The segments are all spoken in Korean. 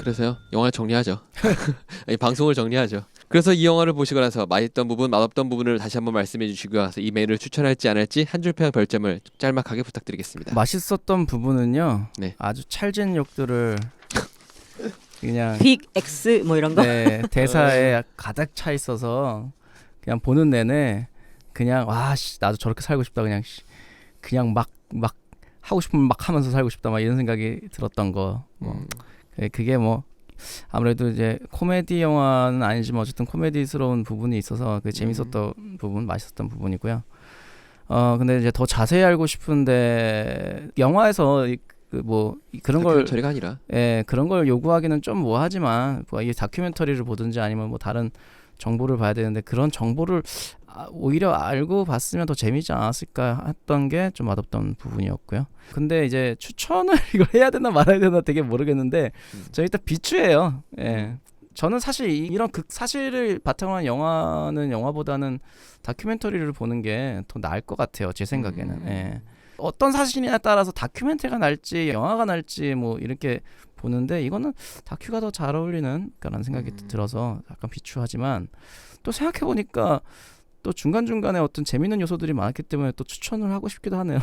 그래서요. 영화 정리하죠. 아니, 방송을 정리하죠. 그래서 이 영화를 보시고 나서 맛있던 부분, 맛없던 부분을 다시 한번 말씀해 주시고 와서 이 메뉴를 추천할지 안 할지 한 줄평 별점을 짤막하게 부탁드리겠습니다. 맛있었던 부분은요. 네. 아주 찰진 욕들을 그냥 빅 X 뭐 이런 거. 네, 대사에 가득 차 있어서 그냥 보는 내내 그냥 와 씨, 나도 저렇게 살고 싶다 그냥 막 하고 싶으면 막 하면서 살고 싶다 막 이런 생각이 들었던 거. 뭐 그게 뭐 아무래도 이제 코미디 영화는 아니지만 어쨌든 코미디스러운 부분이 있어서 그 재밌었던 부분, 맛있었던 부분이고요. 근데 이제 더 자세히 알고 싶은데 영화에서 뭐 그런 걸 다큐멘터리가 아니라 그런 걸 요구하기는 좀 뭐하지만 뭐 이게 다큐멘터리를 보든지 아니면 뭐 다른 정보를 봐야 되는데 그런 정보를 오히려 알고 봤으면 더 재미지 않았을까 했던 게 좀 맛없던 부분이었고요. 근데 이제 추천을 이걸 해야 되나 말아야 되나 되게 모르겠는데 저 일단 비추예요. 예. 저는 사실 이런 사실을 바탕으로 한 영화보다는 다큐멘터리를 보는 게 더 나을 것 같아요. 제 생각에는. 예. 어떤 사실이냐에 따라서 다큐멘터리가 날지 영화가 날지 뭐 이렇게 보는데 이거는 다큐가 더 잘 어울리는 그런 생각이 들어서 약간 비추하지만 또 생각해보니까 또 중간중간에 어떤 재밌는 요소들이 많았기 때문에 또 추천을 하고 싶기도 하네요.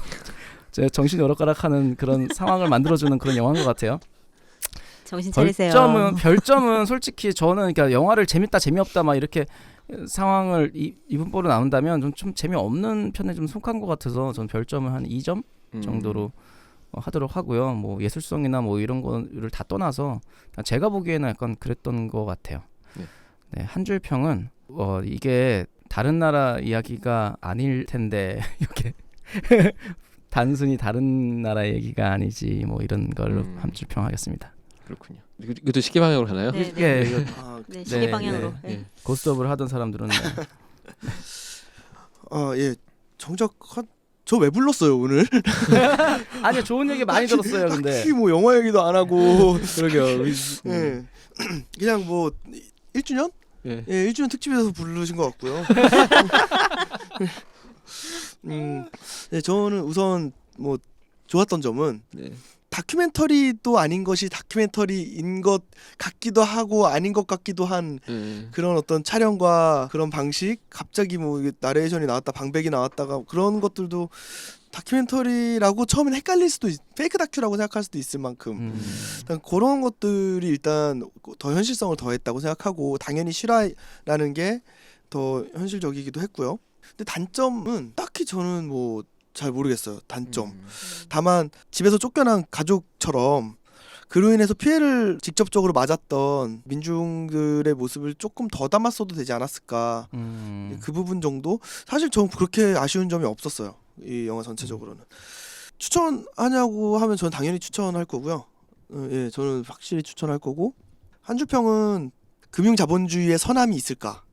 제가 정신이 오락가락하는 그런 상황을 만들어주는 그런 영화인 것 같아요. 정신 차리세요. 별점은 솔직히 저는 그러니까 영화를 재밌다 재미없다 막 이렇게 상황을 이분법으로 나온다면 좀 재미없는 편에 좀 속한 것 같아서 저는 별점을 한 2점 정도로 하도록 하고요. 뭐 예술성이나 뭐 이런 거를 다 떠나서 제가 보기에는 약간 그랬던 것 같아요. 네, 한 줄 평은 이게 다른 나라 이야기가 아닐 텐데 이렇게 단순히 다른 나라 얘기가 아니지 뭐 이런 걸로 한 줄 평하겠습니다. 그렇군요. 이것도 시계 방향으로 가나요? 네, 예, 네, 시계 방향으로. 네. 고스톱을 하던 사람들은 예, 정작 저 왜 불렀어요 오늘? 아니요 좋은 얘기 많이 들었어요. 근데 딱히 뭐 영화 얘기도 안 하고 그러게요. 예, 그냥 뭐 1주년? 예. 예, 1주년 특집에서 부르신 것 같고요. 네, 저는 우선 뭐 좋았던 점은 다큐멘터리도 아닌 것이 다큐멘터리인 것 같기도 하고 아닌 것 같기도 한 그런 어떤 촬영과 그런 방식, 갑자기 뭐 나레이션이 나왔다 방백이 나왔다가 그런 것들도 다큐멘터리라고 처음엔 헷갈릴 수도 페이크 다큐라고 생각할 수도 있을 만큼 일단 그런 것들이 일단 더 현실성을 더했다고 생각하고 당연히 실화라는 게 더 현실적이기도 했고요. 근데 단점은 딱히 저는 뭐 잘 모르겠어요. 단점. 다만 집에서 쫓겨난 가족처럼 그로 인해서 피해를 직접적으로 맞았던 민중들의 모습을 조금 더 담았어도 되지 않았을까. 그 부분 정도? 사실 전 그렇게 아쉬운 점이 없었어요. 이 영화 전체적으로는. 추천하냐고 하면 저는 당연히 추천할 거고요. 예, 저는 확실히 추천할 거고. 한줄평은 금융자본주의의 선함이 있을까?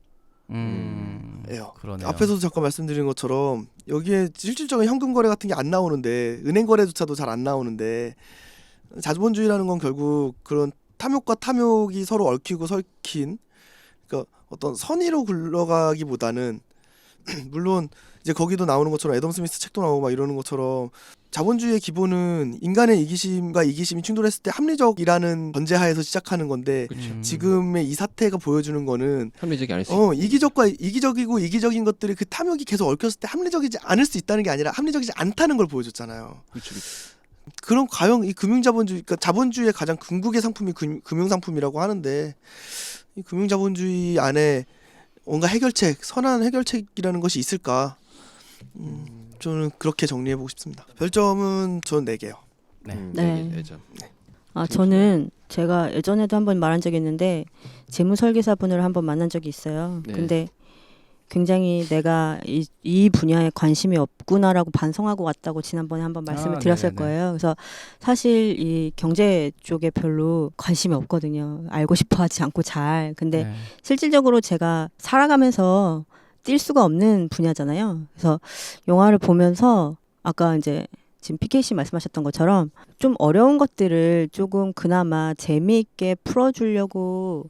예요. 그러네요. 앞에서도 잠깐 말씀드린 것처럼 여기에 실질적인 현금 거래 같은 게 안 나오는데 은행 거래조차도 잘 안 나오는데 자본주의라는 건 결국 그런 탐욕과 탐욕이 서로 얽히고 설킨 그러니까 어떤 선의로 굴러가기보다는 물론 이제 거기도 나오는 것처럼 애덤 스미스 책도 나오고 막 이러는 것처럼 자본주의의 기본은 인간의 이기심과 이기심이 충돌했을 때 합리적이라는 전제하에서 시작하는 건데 지금의 이 사태가 보여주는 거는 합리적이 아닐 수 있고 이기적이고 이기적인 것들이 그 탐욕이 계속 얽혔을 때 합리적이지 않을 수 있다는 게 아니라 합리적이지 않다는 걸 보여줬잖아요. 그렇죠. 그럼 과연 이 금융자본주의, 그러니까 자본주의의 가장 궁극의 상품이 금융상품이라고 하는데 이 금융자본주의 안에 뭔가 해결책, 선한 해결책이라는 것이 있을까? 저는 그렇게 정리해보고 싶습니다. 별점은 저는 4개요. 네. 저는 제가 예전에도 한번 말한 적이 있는데 재무설계사분을 한번 만난 적이 있어요. 근데 굉장히 내가 이 분야에 관심이 없구나라고 반성하고 왔다고 지난번에 한번 말씀을 드렸을 거예요. 그래서 사실 이 경제 쪽에 별로 관심이 없거든요. 알고 싶어 하지 않고 잘. 근데 실질적으로 제가 살아가면서 뛸 수가 없는 분야잖아요. 그래서 영화를 보면서 아까 이제 지금 PK 씨 말씀하셨던 것처럼 좀 어려운 것들을 조금 그나마 재미있게 풀어주려고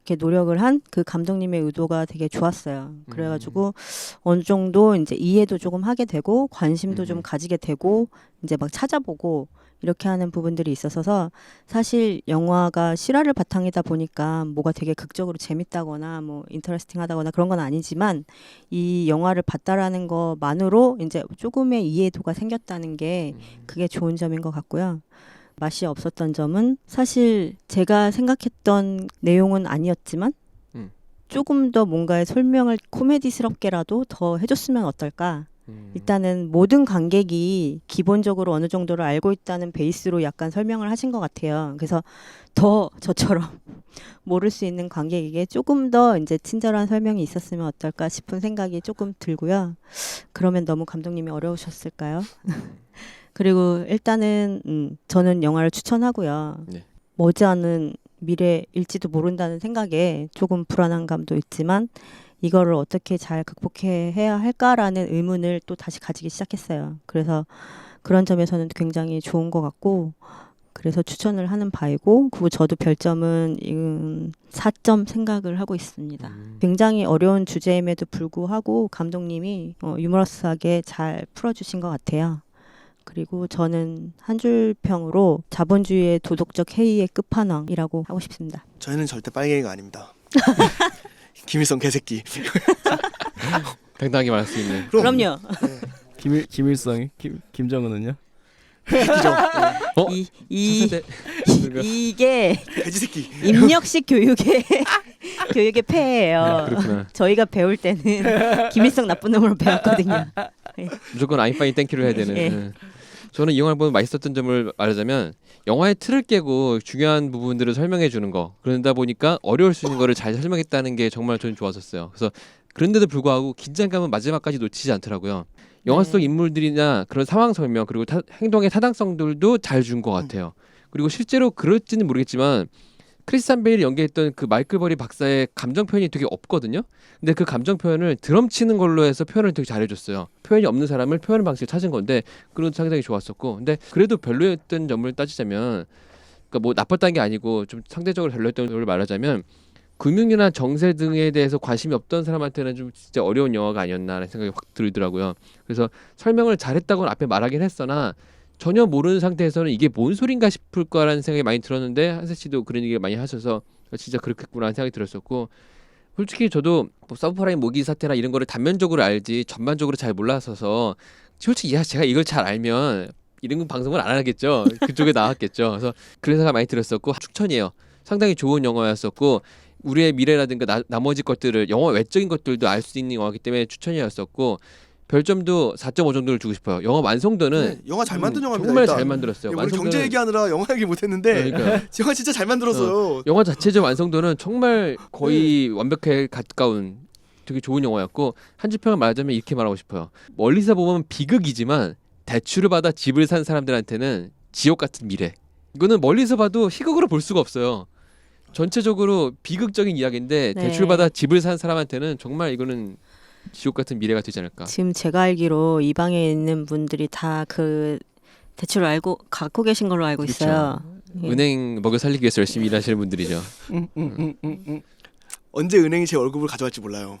이렇게 노력을 한 그 감독님의 의도가 되게 좋았어요. 그래가지고 어느 정도 이제 이해도 조금 하게 되고 관심도 좀 가지게 되고 이제 막 찾아보고 이렇게 하는 부분들이 있어서 사실 영화가 실화를 바탕이다 보니까 뭐가 되게 극적으로 재밌다거나 뭐 인터레스팅하다거나 그런 건 아니지만 이 영화를 봤다라는 것만으로 이제 조금의 이해도가 생겼다는 게 그게 좋은 점인 것 같고요. 맛이 없었던 점은 사실 제가 생각했던 내용은 아니었지만 조금 더 뭔가의 설명을 코미디스럽게라도 더 해줬으면 어떨까. 일단은 모든 관객이 기본적으로 어느 정도를 알고 있다는 베이스로 약간 설명을 하신 것 같아요. 그래서 더 저처럼 모를 수 있는 관객에게 조금 더 이제 친절한 설명이 있었으면 어떨까 싶은 생각이 조금 들고요. 그러면 너무 감독님이 어려우셨을까요? 그리고 일단은 저는 영화를 추천하고요. 네. 머지않은 미래일지도 모른다는 생각에 조금 불안한 감도 있지만 이거를 어떻게 잘 극복해야 할까라는 의문을 또 다시 가지기 시작했어요. 그래서 그런 점에서는 굉장히 좋은 것 같고 그래서 추천을 하는 바이고 그리고 저도 별점은 4점 생각을 하고 있습니다. 굉장히 어려운 주제임에도 불구하고 감독님이 유머러스하게 잘 풀어주신 것 같아요. 그리고 저는 한 줄 평으로 자본주의의 도덕적 해이의 끝판왕이라고 하고 싶습니다. 저희는 절대 빨갱이가 아닙니다. 김일성 개새끼. 당당하게 말할 수 있는. 그럼요. 네. 김일성이 김정은은요? 새끼죠. 이게 돼지 새끼. 입력식 교육의 폐해예요. 그렇구나. 저희가 배울 때는 김일성 나쁜 놈으로 배웠거든요. 무조건 아인파인 땡큐를 해야 되는. 예. 저는 이 영화를 보면 맛있었던 점을 말하자면 영화의 틀을 깨고 중요한 부분들을 설명해 주는 거. 그러다 보니까 어려울 수 있는 거를 잘 설명했다는 게 정말 저는 좋았었어요. 그래서 그런데도 불구하고 긴장감은 마지막까지 놓치지 않더라고요. 영화 속 인물들이나 그런 상황 설명 그리고 행동의 타당성들도 잘 준 것 같아요. 그리고 실제로 그럴지는 모르겠지만 크리스찬 베일이 연기했던 그 마이클 버리 박사의 감정 표현이 되게 없거든요. 근데 그 감정 표현을 드럼 치는 걸로 해서 표현을 되게 잘해줬어요. 표현이 없는 사람을 표현 방식을 찾은 건데 그런 상당히 좋았었고, 근데 그래도 별로였던 점을 따지자면, 그러니까 뭐 나빴다는 게 아니고 좀 상대적으로 별로였던 걸 말하자면, 금융이나 정세 등에 대해서 관심이 없던 사람한테는 좀 진짜 어려운 영화가 아니었나라는 생각이 확 들더라고요. 그래서 설명을 잘했다고는 앞에 말하긴 했으나 전혀 모르는 상태에서는 이게 뭔 소린가 싶을 거라는 생각이 많이 들었는데, 한세 씨도 그런 얘기 많이 하셔서 진짜 그렇겠구나 생각이 들었었고, 솔직히 저도 뭐 서브프라임 모기 사태나 이런 거를 단면적으로 알지 전반적으로 잘 몰랐어서, 솔직히 제가 이걸 잘 알면 이런 방송을 안 하겠죠. 그쪽에 나왔겠죠. 그래서 그런 생각 많이 들었었고 추천이에요. 상당히 좋은 영화였었고, 우리의 미래라든가 나머지 것들을, 영화 외적인 것들도 알 수 있는 영화이기 때문에 추천이었었고, 별점도 4.5 정도를 주고 싶어요. 영화 완성도는 네, 영화 잘 만든 영화입니다. 정말 일단. 잘 만들었어요. 우리 경제 얘기하느라 영화 얘기 못했는데 그러니까 영화 진짜 잘 만들었어요. 영화 자체적 완성도는 정말 거의 완벽에 가까운 되게 좋은 영화였고, 한 줄평을 말하자면 이렇게 말하고 싶어요. 멀리서 보면 비극이지만 대출을 받아 집을 산 사람들한테는 지옥 같은 미래. 이거는 멀리서 봐도 희극으로 볼 수가 없어요. 전체적으로 비극적인 이야기인데 네. 대출 받아 집을 산 사람한테는 정말 이거는 지옥 같은 미래가 되지 않을까. 지금 제가 알기로 이 방에 있는 분들이 다 그 대출을 갖고 계신 걸로 알고 그렇죠. 있어요. 예. 은행 먹여 살리기 위해서 열심히 일하시는 분들이죠. 언제 은행이 제 월급을 가져갈지 몰라요.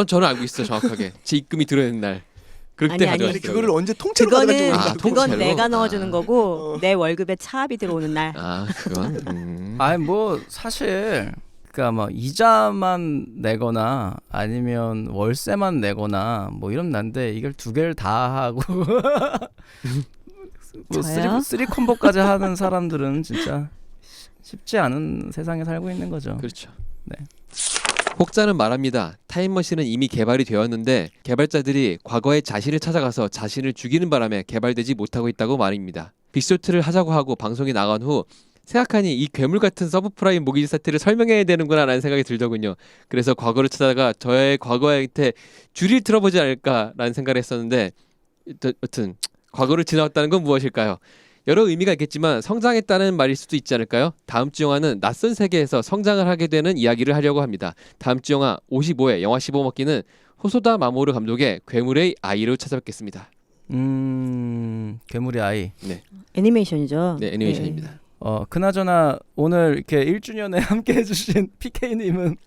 저는 알고 있어 정확하게. 제 입금이 들어오는 날. 그럴 때 아니, 가져갔어요. 아니 그거를 언제 통째로 가져갈지 그거는 몰라. 그건 통째로? 내가 넣어주는 거고 내 월급에 차압이 들어오는 날. 그건. 아니 뭐 사실 그러니까 뭐 이자만 내거나 아니면 월세만 내거나 뭐 이러면 난데 이걸 두 개를 다 하고 뭐 저요? 쓰리 콤보까지 하는 사람들은 진짜 쉽지 않은 세상에 살고 있는 거죠. 그렇죠. 네. 혹자는 말합니다. 타임머신은 이미 개발이 되었는데 개발자들이 과거에 자신을 찾아가서 자신을 죽이는 바람에 개발되지 못하고 있다고 말입니다. 빅쇼트를 하자고 하고 방송이 나간 후 생각하니 이 괴물 같은 서브프라임 모기지 사태를 설명해야 되는구나 라는 생각이 들더군요. 그래서 과거를 찾아가 저의 과거한테 줄을 틀어보지 않을까라는 생각을 했었는데, 여튼 과거를 지나왔다는 건 무엇일까요? 여러 의미가 있겠지만 성장했다는 말일 수도 있지 않을까요? 다음 주 영화는 낯선 세계에서 성장을 하게 되는 이야기를 하려고 합니다. 다음 주 영화 55회 영화 15먹기는 호소다 마모루 감독의 괴물의 아이로 찾아뵙겠습니다. 괴물의 아이. 네, 애니메이션이죠. 네 애니메이션입니다. 그나저나 오늘 이렇게 1주년에 함께 해주신 PK님은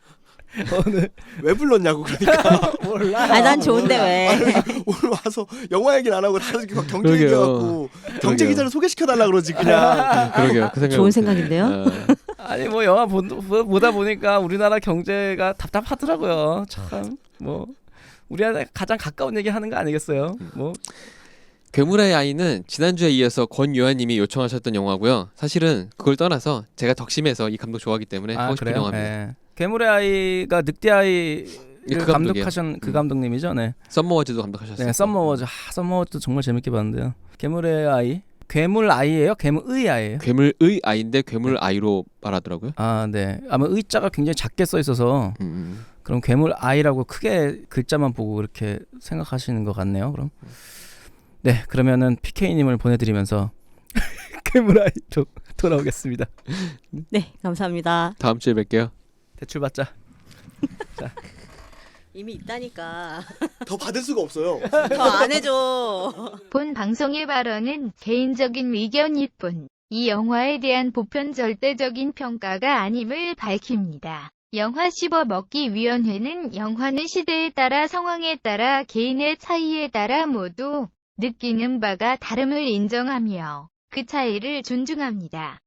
오늘 왜 불렀냐고 그러니까. 몰라. 아, 난 좋은데 왜? 오늘 와서 영화 얘기는 안 하고 다들 이렇게 막 경제 그러게요. 얘기하고 경제 그러게요. 기자를 소개시켜 달라 그러지 그냥. 그러게요. 그 생각 좋은 못해요. 생각인데요? 아니 뭐 영화 보다 보니까 우리나라 경제가 답답하더라고요. 참 뭐 우리나라 가장 가까운 얘기 하는 거 아니겠어요? 뭐 괴물의 아이는 지난주에 이어서 권요한님이 요청하셨던 영화고요. 사실은 그걸 떠나서 제가 덕심해서 이 감독 좋아하기 때문에 하고 싶은 영화입니다. 예. 괴물의 아이가 늑대 아이를 그 감독이에요. 감독하신 그 감독님이죠. 네. 썸머워즈도 감독하셨어요. 네, 썸머워즈. 썸머워즈도 정말 재밌게 봤는데요. 괴물의 아이. 괴물 아이예요? 괴물의 아이예요? 괴물의 아이인데 괴물 아이로 말하더라고요. 아, 네. 아마 의자가 굉장히 작게 써 있어서 그럼 괴물 아이라고 크게 글자만 보고 이렇게 생각하시는 것 같네요. 그럼. 네, 그러면은 PK님을 보내드리면서 괴물 아이로 돌아오겠습니다. 네, 감사합니다. 다음 주에 뵐게요. 대출 받자. 이미 있다니까. 더 받을 수가 없어요. 더 안 해줘. 본 방송의 발언은 개인적인 의견일 뿐, 이 영화에 대한 보편 절대적인 평가가 아님을 밝힙니다. 영화 씹어먹기위원회는 영화는 시대에 따라 상황에 따라 개인의 차이에 따라 모두 느끼는 바가 다름을 인정하며 그 차이를 존중합니다.